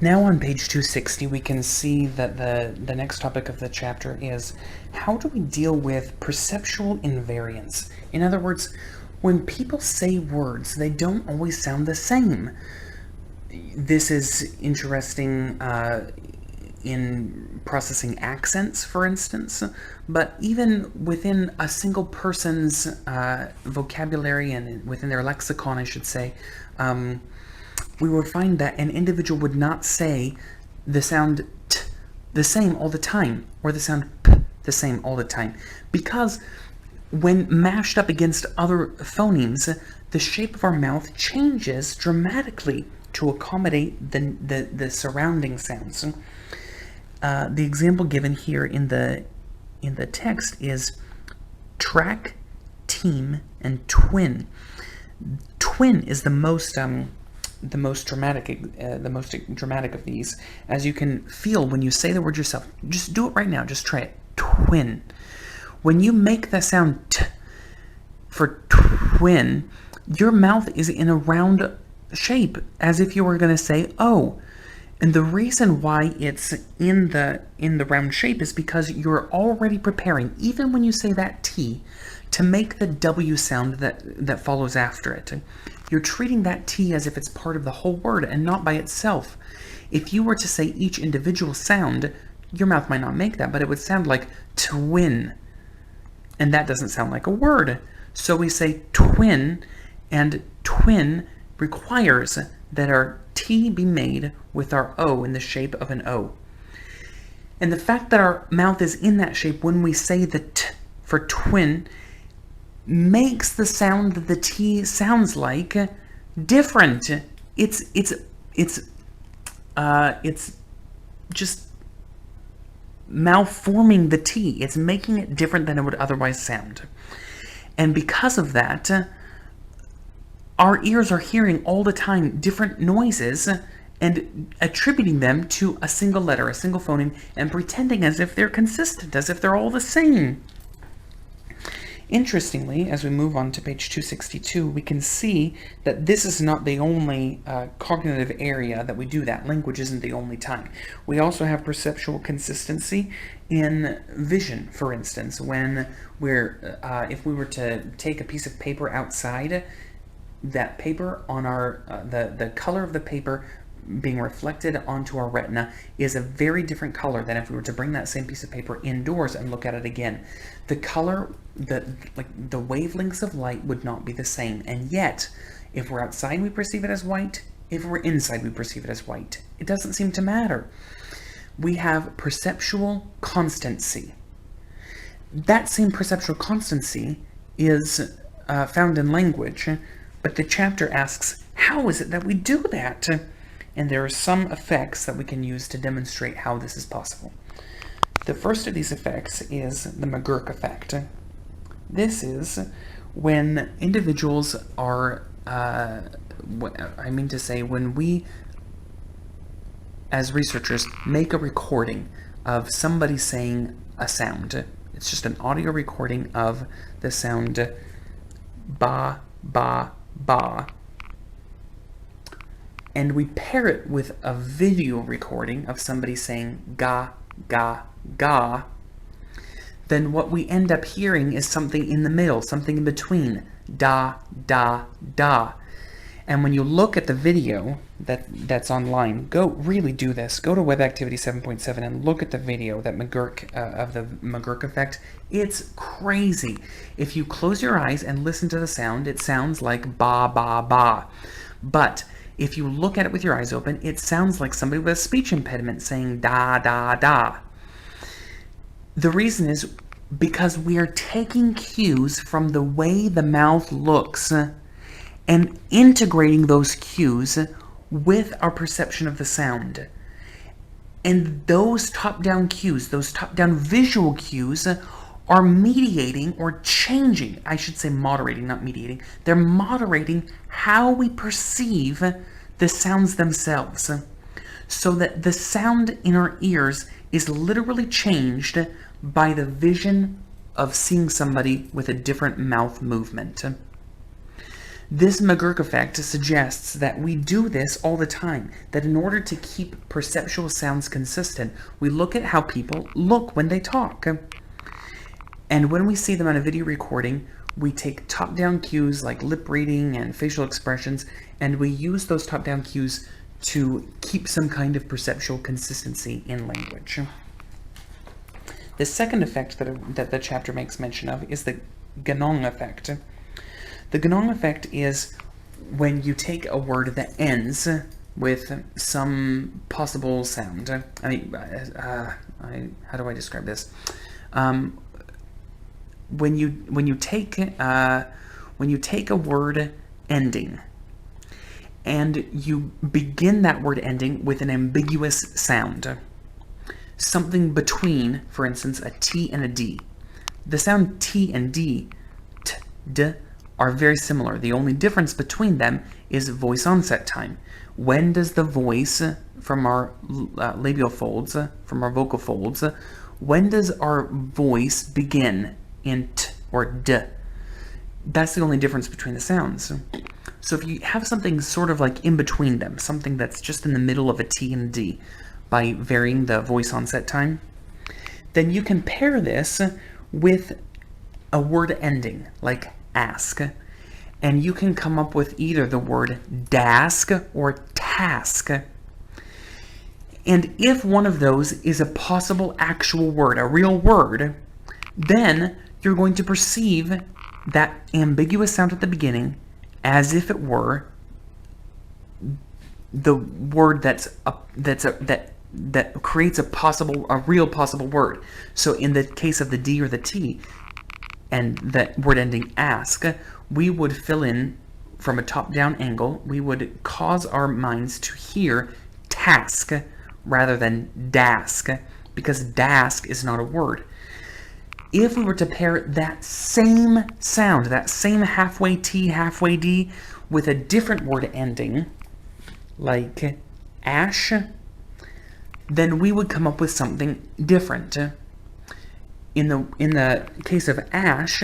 Now on page 260, we can see that the next topic of the chapter is how do we deal with perceptual invariance? In other words, when people say words, they don't always sound the same. This is interesting in processing accents, for instance, but even within a single person's vocabulary and within their lexicon, I should say, we would find that an individual would not say the sound t the same all the time, or the sound p the same all the time, because when mashed up against other phonemes, the shape of our mouth changes dramatically to accommodate the surrounding sounds. The example given here in the text is track, team, and twin. Twin is the most dramatic of these, as you can feel when you say the word yourself. Just do it right now. Just try it. Twin. When you make the sound t for twin, your mouth is in a round shape, as if you were going to say oh. And the reason why it's in the round shape is because you're already preparing, even when you say that T, to make the W sound that follows after it. You're treating that T as if it's part of the whole word and not by itself. If you were to say each individual sound, your mouth might not make that, but it would sound like twin. And that doesn't sound like a word. So we say twin, and twin requires that our T be made with our O in the shape of an O. And the fact that our mouth is in that shape when we say the T for twin makes the sound that the T sounds like different. It's just malforming the T. It's making it different than it would otherwise sound. And because of that, our ears are hearing all the time different noises and attributing them to a single letter, a single phoneme, and pretending as if they're consistent, as if they're all the same. Interestingly, as we move on to page 262, we can see that this is not the only cognitive area that we do that. Language isn't the only time. We also have perceptual consistency in vision, for instance, when if we were to take a piece of paper outside, that paper on our, the color of the paper being reflected onto our retina is a very different color than if we were to bring that same piece of paper indoors and look at it again. The color, the wavelengths of light would not be the same, and yet if we're outside we perceive it as white, if we're inside we perceive it as white. It doesn't seem to matter. We have perceptual constancy. That same perceptual constancy is found in language, but the chapter asks, how is it that we do that? And there are some effects that we can use to demonstrate how this is possible. The first of these effects is the McGurk effect. This is when individuals are, when we, as researchers, make a recording of somebody saying a sound. It's just an audio recording of the sound ba, ba, ba. And we pair it with a video recording of somebody saying ga, ga, ga, then what we end up hearing is something in the middle, something in between, da, da, da. And when you look at the video that's online, really do this. Go to Web Activity 7.7 and look at the video that McGurk, of the McGurk effect. It's crazy. If you close your eyes and listen to the sound, it sounds like ba, ba, ba. But if you look at it with your eyes open, it sounds like somebody with a speech impediment saying da, da, da. The reason is because we are taking cues from the way the mouth looks and integrating those cues with our perception of the sound. And those top-down cues, those top-down visual cues, are mediating or changing, I should say moderating, not mediating. They're moderating how we perceive the sounds themselves, so that the sound in our ears is literally changed by the vision of seeing somebody with a different mouth movement. This McGurk effect suggests that we do this all the time, that in order to keep perceptual sounds consistent, we look at how people look when they talk. And when we see them on a video recording, we take top-down cues like lip reading and facial expressions, and we use those top-down cues to keep some kind of perceptual consistency in language. The second effect that the chapter makes mention of is the Ganong effect. The Ganong effect is when you take a word that ends with some possible sound. I mean, how do I describe this? When you take a word ending and you begin that word ending with an ambiguous sound, something between, for instance, a T and a D. The sound T and D, t, d, are very similar. The only difference between them is voice onset time. When does the voice from our labial folds, from our vocal folds, when does our voice begin in t or d? That's the only difference between the sounds. So if you have something sort of like in between them, something that's just in the middle of a T and a D, by varying the voice onset time, then you can pair this with a word ending, like ask, and you can come up with either the word dask or task. And if one of those is a possible actual word, a real word, then you're going to perceive that ambiguous sound at the beginning as if it were the word that creates a real possible word. So in the case of the D or the T and that word ending ask, we would fill in from a top-down angle, we would cause our minds to hear task rather than dask, because dask is not a word. If we were to pair that same sound, that same halfway T, halfway D, with a different word ending, like ash, then we would come up with something different. In the case of ash,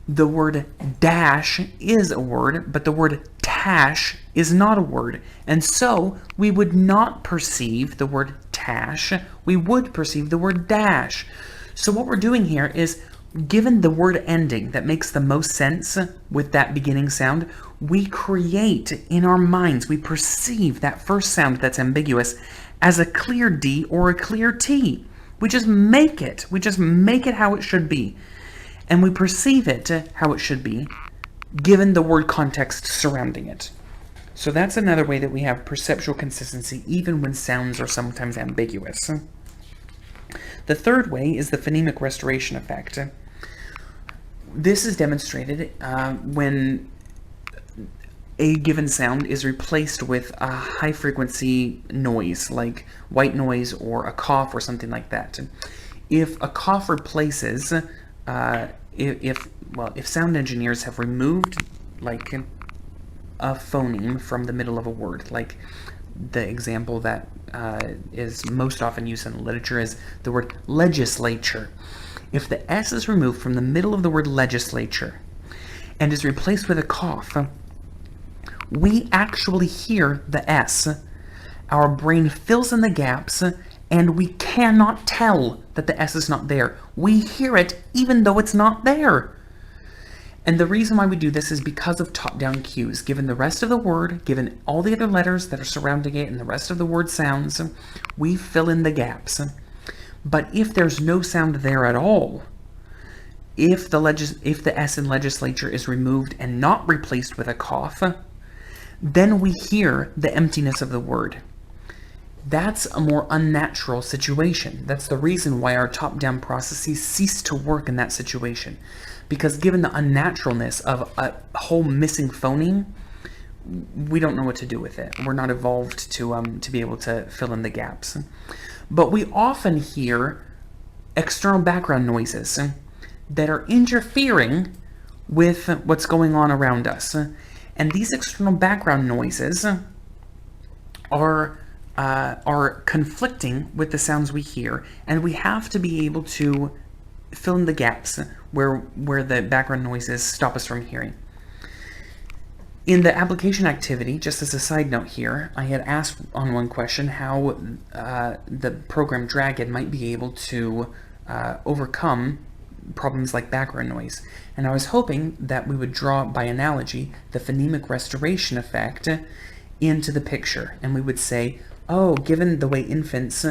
the word dash is a word, but the word tash is not a word. And so we would not perceive the word tash, we would perceive the word dash. So what we're doing here is, given the word ending that makes the most sense with that beginning sound, we create in our minds, we perceive that first sound that's ambiguous as a clear D or a clear T. We just make it. We just make it how it should be. And we perceive it how it should be, given the word context surrounding it. So that's another way that we have perceptual consistency, even when sounds are sometimes ambiguous. The third way is the phonemic restoration effect. This is demonstrated when a given sound is replaced with a high-frequency noise, like white noise or a cough or something like that. If a cough replaces, if sound engineers have removed like a phoneme from the middle of a word, like the example that is most often used in the literature is the word legislature. If the S is removed from the middle of the word legislature and is replaced with a cough, we actually hear the S. Our brain fills in the gaps, and we cannot tell that the S is not there. We hear it even though it's not there. And the reason why we do this is because of top-down cues. Given the rest of the word, given all the other letters that are surrounding it and the rest of the word sounds, we fill in the gaps. But if there's no sound there at all, if the S in legislature is removed and not replaced with a cough, then we hear the emptiness of the word. That's a more unnatural situation. That's the reason why our top-down processes cease to work in that situation. Because given the unnaturalness of a whole missing phoneme, we don't know what to do with it. We're not evolved to be able to fill in the gaps. But we often hear external background noises that are interfering with what's going on around us. And these external background noises are conflicting with the sounds we hear, and we have to be able to fill in the gaps where the background noises stop us from hearing. In the application activity, just as a side note here, I had asked on one question how the program ch7 might be able to overcome problems like background noise. And I was hoping that we would draw, by analogy, the phonemic restoration effect into the picture. And we would say, oh, given the way infants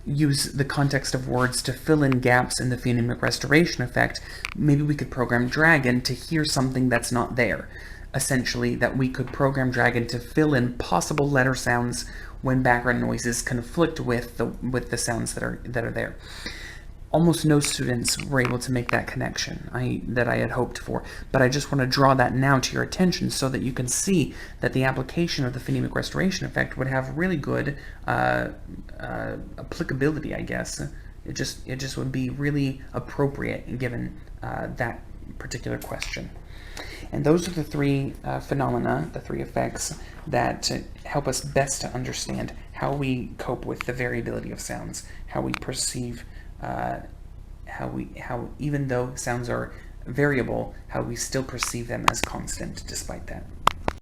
use the context of words to fill in gaps in the phonemic restoration effect, maybe we could program ch7 to hear something that's not there. Essentially, that we could program ch7 to fill in possible letter sounds when background noises conflict with the sounds that are there. Almost no students were able to make that connection that I had hoped for, but I just want to draw that now to your attention so that you can see that the application of the phonemic restoration effect would have really good applicability, I guess. It just would be really appropriate given that particular question. And those are the three phenomena, the three effects that help us best to understand how we cope with the variability of sounds, how we perceive, how even though sounds are variable, how we still perceive them as constant despite that.